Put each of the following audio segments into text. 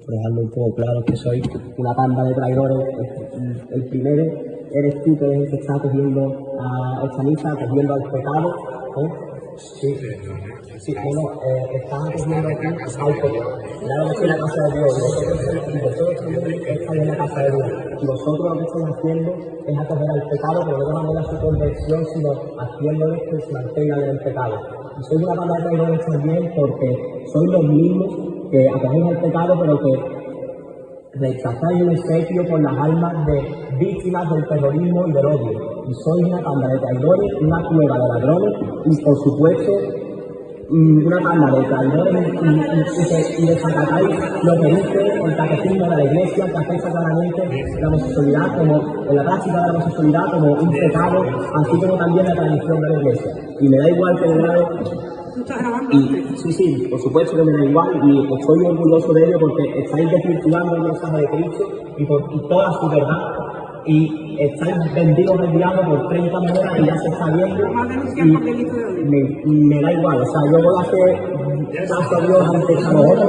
dejarlo un poco claro, que soy una panda de traidores. El primero eres tú, que eres el que está cogiendo a esta misa, cogiendo al pecado, Sí, sí, están cogiendo aquí al pecado. Claro que soy la casa de Dios, y vosotros también estáis en la casa de Dios. Y vosotros lo que estáis haciendo es acoger al pecado, pero no de manera su conversión, sino haciéndoles que se mantengan en el pecado. Y sois una banda de traidores también porque sois los mismos que acogéis al pecado, pero que rechazáis un obsequio por las almas de víctimas del terrorismo y del odio. Y sois una banda de traidores, una cueva de ladrones y, por supuesto, una banda de traidores y desacatáis lo que dice el catecismo de la Iglesia, que acepta claramente la homosexualidad como, en la práctica de la homosexualidad como un pecado, así como también la tradición de la Iglesia. Y me da igual que sí, por supuesto que me da igual y estoy orgulloso de ello porque estáis desvirtuando el mensaje de Cristo y toda su verdad y estáis vendidos del diablo por 30 monedas y ya se está viendo y me da igual, o sea, yo voy a hacer caso a Dios ante vosotros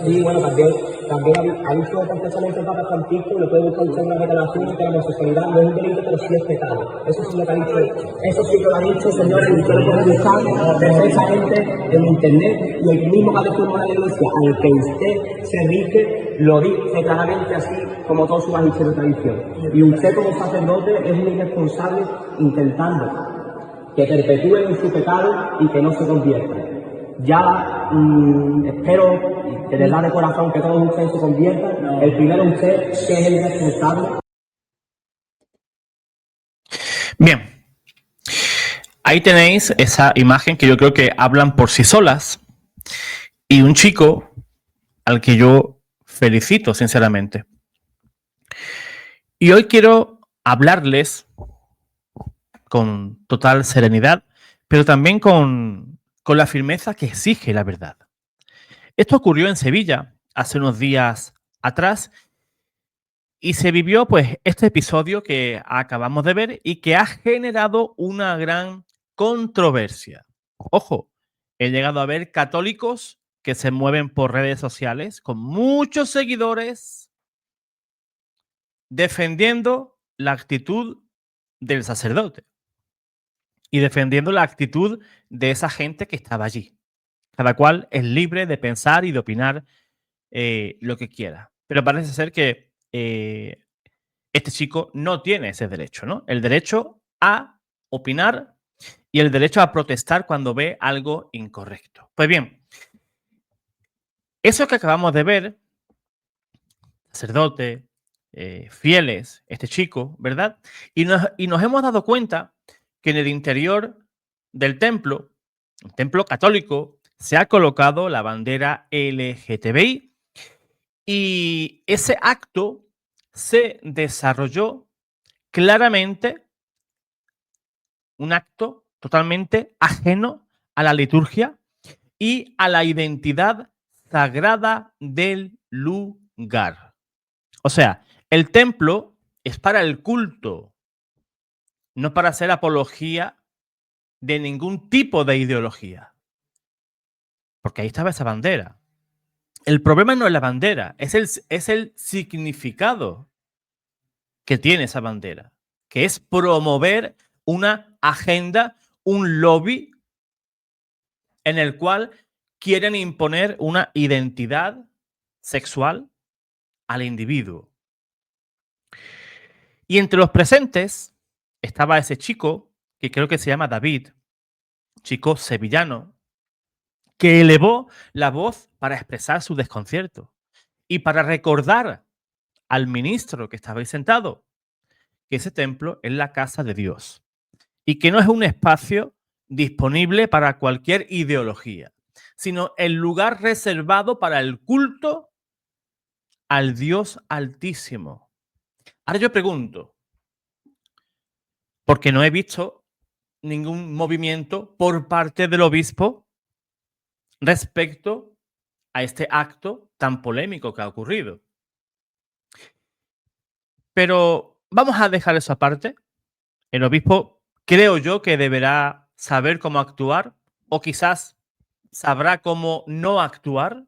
y bueno, también ha dicho precisamente el Papa Francisco, y lo puede buscar usted en la revelación, que la homosexualidad no es un delito, pero sí es pecado. Eso sí lo que ha dicho, eso sí que lo ha dicho, señor, y usted lo puede buscar perfectamente en internet, y el mismo catecismo de la Iglesia al que usted se rige, lo dice claramente así como todo su magisterio de tradición. Y usted como sacerdote es un irresponsable intentando que perpetúen en su pecado y que no se conviertan. Ya espero de verdad de corazón que todos ustedes se conviertan. El primero usted, que es el responsable. Bien, ahí tenéis esa imagen que yo creo que hablan por sí solas y un chico al que yo felicito sinceramente. Y hoy quiero hablarles con total serenidad, pero también con la firmeza que exige la verdad. Esto ocurrió en Sevilla hace unos días atrás y se vivió pues este episodio que acabamos de ver y que ha generado una gran controversia. Ojo, he llegado a ver católicos que se mueven por redes sociales con muchos seguidores defendiendo la actitud del sacerdote y defendiendo la actitud de esa gente que estaba allí. Cada cual es libre de pensar y de opinar lo que quiera. Pero parece ser que este chico no tiene ese derecho, ¿no? El derecho a opinar y el derecho a protestar cuando ve algo incorrecto. Pues bien, eso que acabamos de ver, sacerdote, fieles, este chico, ¿verdad? Y nos hemos dado cuenta que en el interior del templo, un templo católico, se ha colocado la bandera LGTBI y ese acto se desarrolló claramente, un acto totalmente ajeno a la liturgia y a la identidad sagrada del lugar. O sea, el templo es para el culto, no para hacer apología de ningún tipo de ideología. Porque ahí estaba esa bandera. El problema no es la bandera, es el significado que tiene esa bandera, que es promover una agenda, un lobby en el cual quieren imponer una identidad sexual al individuo. Y entre los presentes estaba ese chico, que creo que se llama David, chico sevillano, que elevó la voz para expresar su desconcierto y para recordar al ministro que estaba ahí sentado que ese templo es la casa de Dios y que no es un espacio disponible para cualquier ideología, sino el lugar reservado para el culto al Dios Altísimo. Ahora yo pregunto, porque no he visto ningún movimiento por parte del obispo respecto a este acto tan polémico que ha ocurrido. Pero vamos a dejar eso aparte. El obispo creo yo que deberá saber cómo actuar o quizás sabrá cómo no actuar.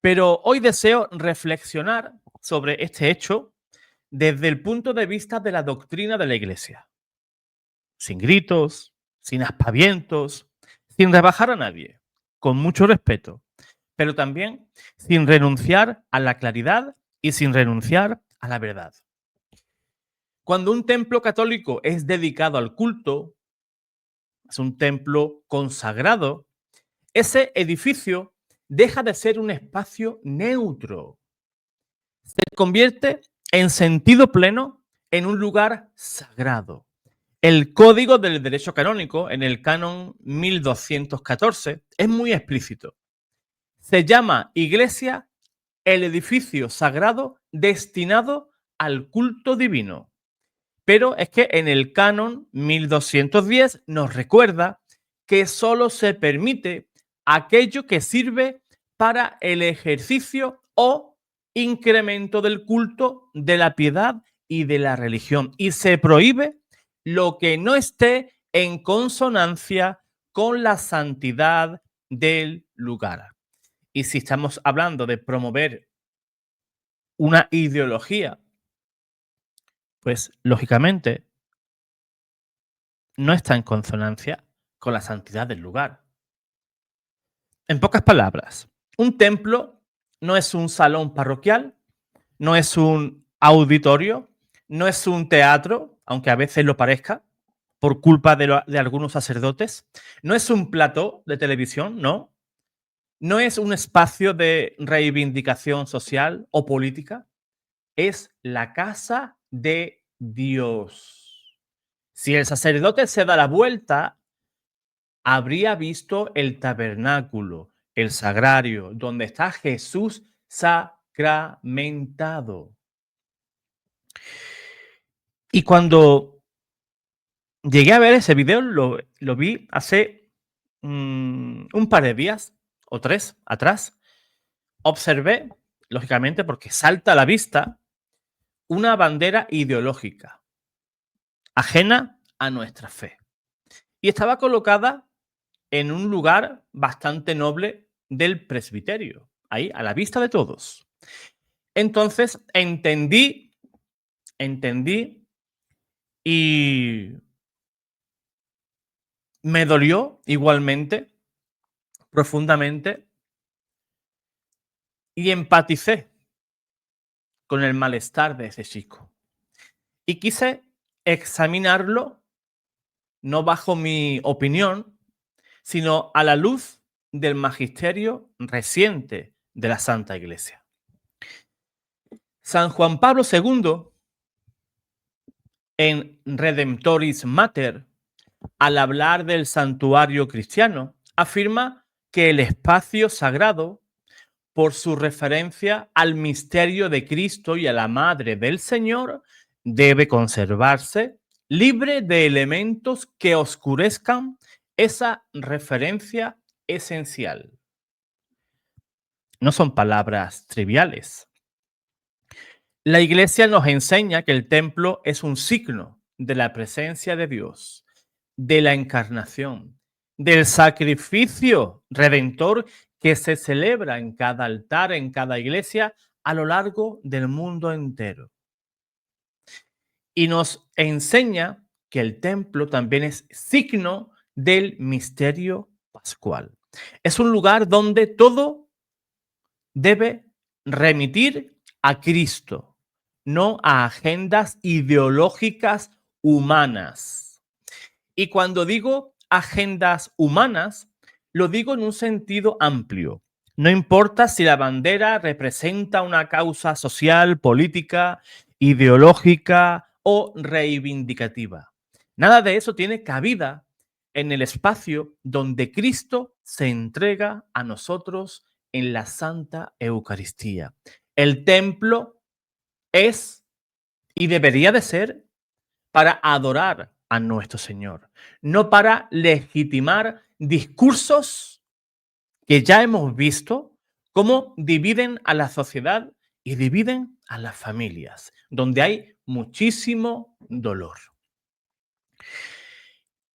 Pero hoy deseo reflexionar sobre este hecho desde el punto de vista de la doctrina de la Iglesia. Sin gritos, sin aspavientos, sin rebajar a nadie, con mucho respeto, pero también sin renunciar a la claridad y sin renunciar a la verdad. Cuando un templo católico es dedicado al culto, es un templo consagrado, ese edificio deja de ser un espacio neutro. Se convierte en sentido pleno en un lugar sagrado. El Código del Derecho Canónico, en el canon 1214, es muy explícito. Se llama iglesia el edificio sagrado destinado al culto divino. Pero es que en el canon 1210 nos recuerda que solo se permite aquello que sirve para el ejercicio o incremento del culto, de la piedad y de la religión. Y se prohíbe lo que no esté en consonancia con la santidad del lugar. Y si estamos hablando de promover una ideología, pues lógicamente no está en consonancia con la santidad del lugar. En pocas palabras, un templo no es un salón parroquial, no es un auditorio, no es un teatro, aunque a veces lo parezca, por culpa de algunos sacerdotes, no es un plató de televisión, no, no es un espacio de reivindicación social o política, es la casa de Dios. Si el sacerdote se da la vuelta, habría visto el tabernáculo, el sagrario, donde está Jesús sacramentado. Y cuando llegué a ver ese video, lo vi hace un par de días o 3 atrás, observé, lógicamente, porque salta a la vista, una bandera ideológica ajena a nuestra fe. Y estaba colocada en un lugar bastante noble del presbiterio, ahí a la vista de todos. Entonces entendí y me dolió igualmente, profundamente, y empaticé con el malestar de ese chico. Y quise examinarlo, no bajo mi opinión, sino a la luz del magisterio reciente de la Santa Iglesia. San Juan Pablo II, en Redemptoris Mater, al hablar del santuario cristiano, afirma que el espacio sagrado, por su referencia al misterio de Cristo y a la Madre del Señor, debe conservarse libre de elementos que oscurezcan esa referencia esencial. No son palabras triviales. La Iglesia nos enseña que el templo es un signo de la presencia de Dios, de la encarnación, del sacrificio redentor que se celebra en cada altar, en cada iglesia, a lo largo del mundo entero. Y nos enseña que el templo también es signo del misterio pascual. Es un lugar donde todo debe remitir a Cristo, no a agendas ideológicas humanas. Y cuando digo agendas humanas, lo digo en un sentido amplio. No importa si la bandera representa una causa social, política, ideológica o reivindicativa. Nada de eso tiene cabida en el espacio donde Cristo se entrega a nosotros en la Santa Eucaristía. El templo es y debería de ser para adorar a nuestro Señor, no para legitimar discursos que ya hemos visto cómo dividen a la sociedad y dividen a las familias, donde hay muchísimo dolor.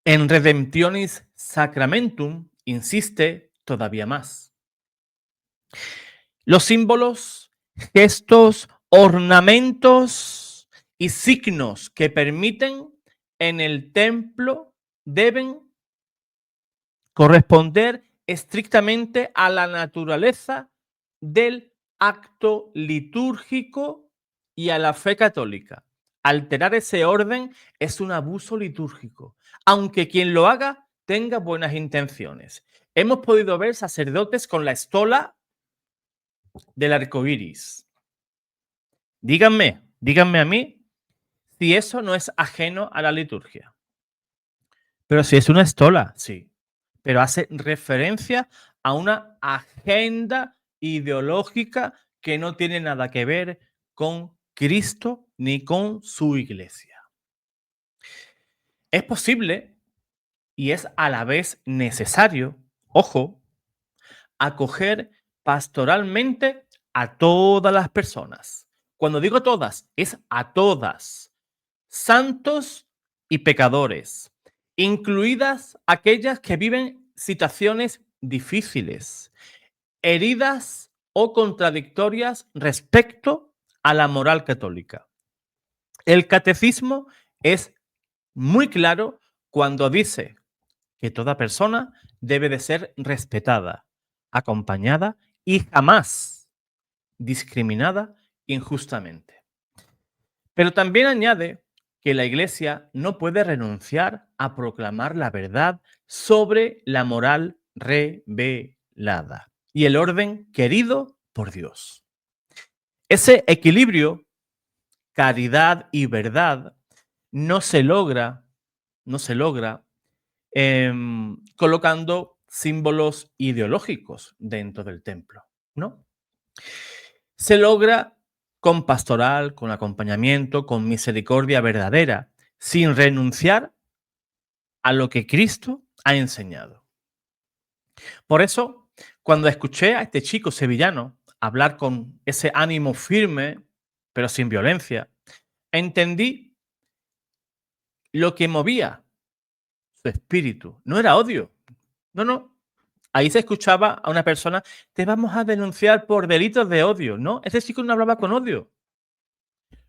En Redemptionis Sacramentum insiste todavía más. Los símbolos, gestos, ornamentos y signos que permiten en el templo deben corresponder estrictamente a la naturaleza del acto litúrgico y a la fe católica. Alterar ese orden es un abuso litúrgico, aunque quien lo haga tenga buenas intenciones. Hemos podido ver sacerdotes con la estola del arco iris. Díganme a mí si eso no es ajeno a la liturgia. Pero si es una estola, sí. Pero hace referencia a una agenda ideológica que no tiene nada que ver con Cristo ni con su iglesia. Es posible y es a la vez necesario, ojo, acoger pastoralmente a todas las personas. Cuando digo todas, es a todas, santos y pecadores, incluidas aquellas que viven situaciones difíciles, heridas o contradictorias respecto a la moral católica. El catecismo es muy claro cuando dice que toda persona debe de ser respetada, acompañada y jamás discriminada injustamente. Pero también añade que la Iglesia no puede renunciar a proclamar la verdad sobre la moral revelada y el orden querido por Dios. Ese equilibrio, caridad y verdad, no se logra colocando símbolos ideológicos dentro del templo, ¿no? Se logra con pastoral, con acompañamiento, con misericordia verdadera, sin renunciar a lo que Cristo ha enseñado. Por eso, cuando escuché a este chico sevillano hablar con ese ánimo firme, pero sin violencia, entendí lo que movía su espíritu. No era odio. No, no. Ahí se escuchaba a una persona, te vamos a denunciar por delitos de odio. No, ese chico no hablaba con odio.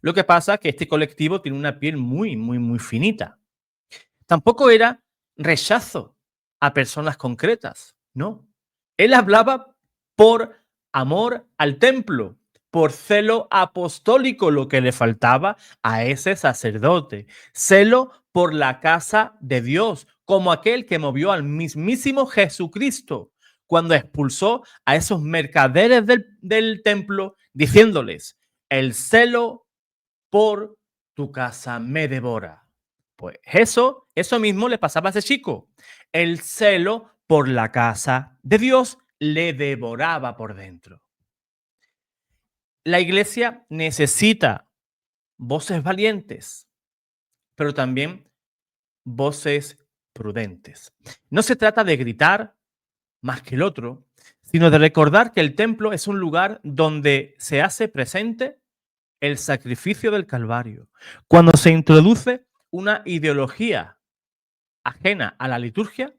Lo que pasa es que este colectivo tiene una piel muy finita. Tampoco era rechazo a personas concretas, no. Él hablaba por amor al templo, por celo apostólico, lo que le faltaba a ese sacerdote. Celo por la casa de Dios, como aquel que movió al mismísimo Jesucristo cuando expulsó a esos mercaderes del templo, diciéndoles, el celo por tu casa me devora. Pues eso mismo le pasaba a ese chico. El celo por la casa de Dios le devoraba por dentro. La iglesia necesita voces valientes, pero también voces prudentes. No se trata de gritar más que el otro, sino de recordar que el templo es un lugar donde se hace presente el sacrificio del Calvario. Cuando se introduce una ideología ajena a la liturgia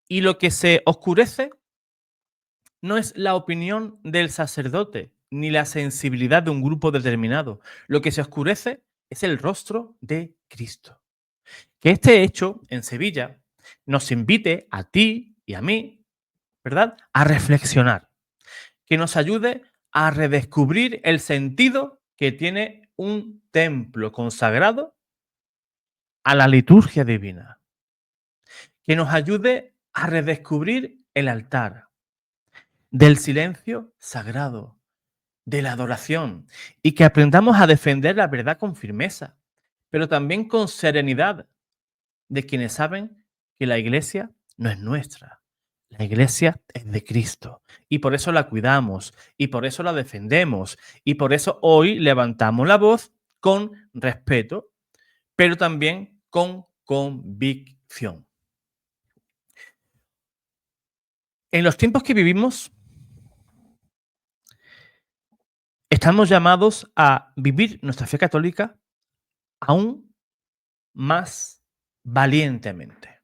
y lo que se oscurece no es la opinión del sacerdote ni la sensibilidad de un grupo determinado. Lo que se oscurece es el rostro de Cristo. Que este hecho en Sevilla nos invite a ti y a mí, ¿verdad?, a reflexionar, que nos ayude a redescubrir el sentido que tiene un templo consagrado a la liturgia divina, que nos ayude a redescubrir el altar del silencio sagrado, de la adoración, y que aprendamos a defender la verdad con firmeza, pero también con serenidad de quienes saben que la iglesia no es nuestra. La iglesia es de Cristo y por eso la cuidamos y por eso la defendemos y por eso hoy levantamos la voz con respeto, pero también con convicción. En los tiempos que vivimos, estamos llamados a vivir nuestra fe católica aún más valientemente.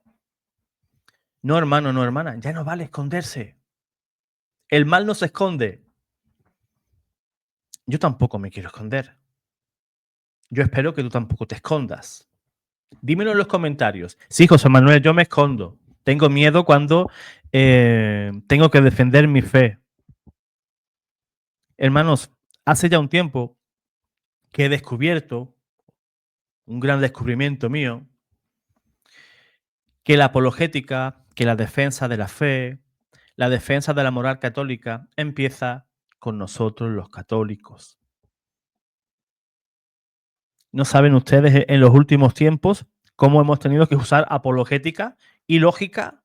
No, hermano, no, hermana, ya no vale esconderse. El mal no se esconde. Yo tampoco me quiero esconder. Yo espero que tú tampoco te escondas. Dímelo en los comentarios. Sí, José Manuel, yo me escondo. Tengo miedo cuando tengo que defender mi fe. Hermanos, hace ya un tiempo que he descubierto, un gran descubrimiento mío, que la apologética, que la defensa de la fe, la defensa de la moral católica empieza con nosotros los católicos. No saben ustedes en los últimos tiempos cómo hemos tenido que usar apologética y lógica,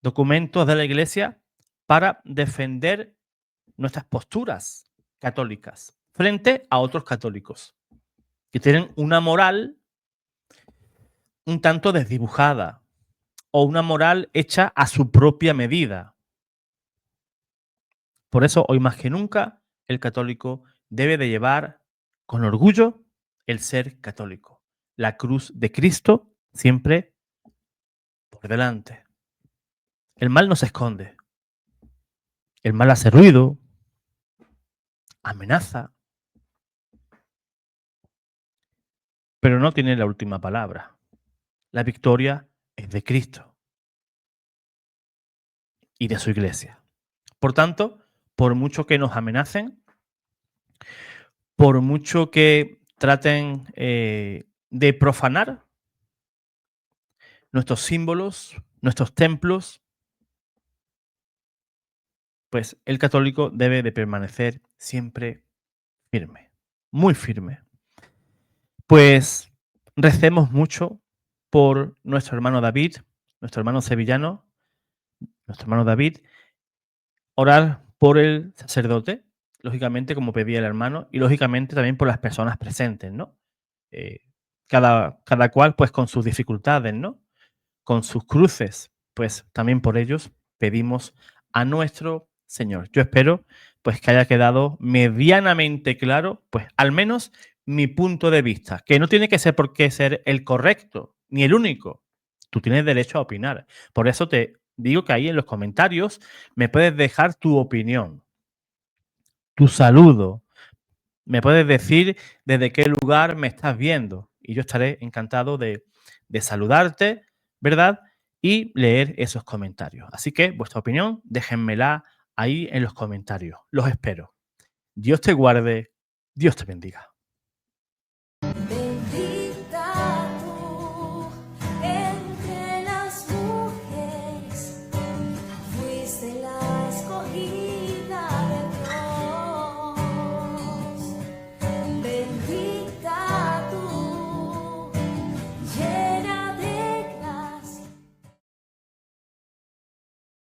documentos de la Iglesia, para defender nuestras posturas católicas frente a otros católicos que tienen una moral un tanto desdibujada o una moral hecha a su propia medida. Por eso, hoy más que nunca, el católico debe de llevar con orgullo el ser católico. La cruz de Cristo siempre por delante. El mal no se esconde. El mal hace ruido, amenaza, pero no tiene la última palabra. La victoria es de Cristo y de su iglesia. Por tanto, por mucho que nos amenacen, por mucho que traten de profanar nuestros símbolos, nuestros templos, pues el católico debe de permanecer siempre firme, muy firme. Pues recemos mucho por nuestro hermano David, nuestro hermano sevillano, nuestro hermano David, orar por el sacerdote, lógicamente como pedía el hermano, y lógicamente también por las personas presentes, ¿no? Cada cual pues con sus dificultades, ¿no? Con sus cruces, pues también por ellos pedimos a nuestro Señor. Yo espero pues que haya quedado medianamente claro, pues al menos mi punto de vista, que no tiene que ser por qué ser el correcto, ni el único. Tú tienes derecho a opinar. Por eso te digo que ahí en los comentarios me puedes dejar tu opinión, tu saludo, me puedes decir desde qué lugar me estás viendo y yo estaré encantado de saludarte, ¿verdad? Y leer esos comentarios. Así que vuestra opinión, déjenmela ahí en los comentarios. Los espero. Dios te guarde, Dios te bendiga.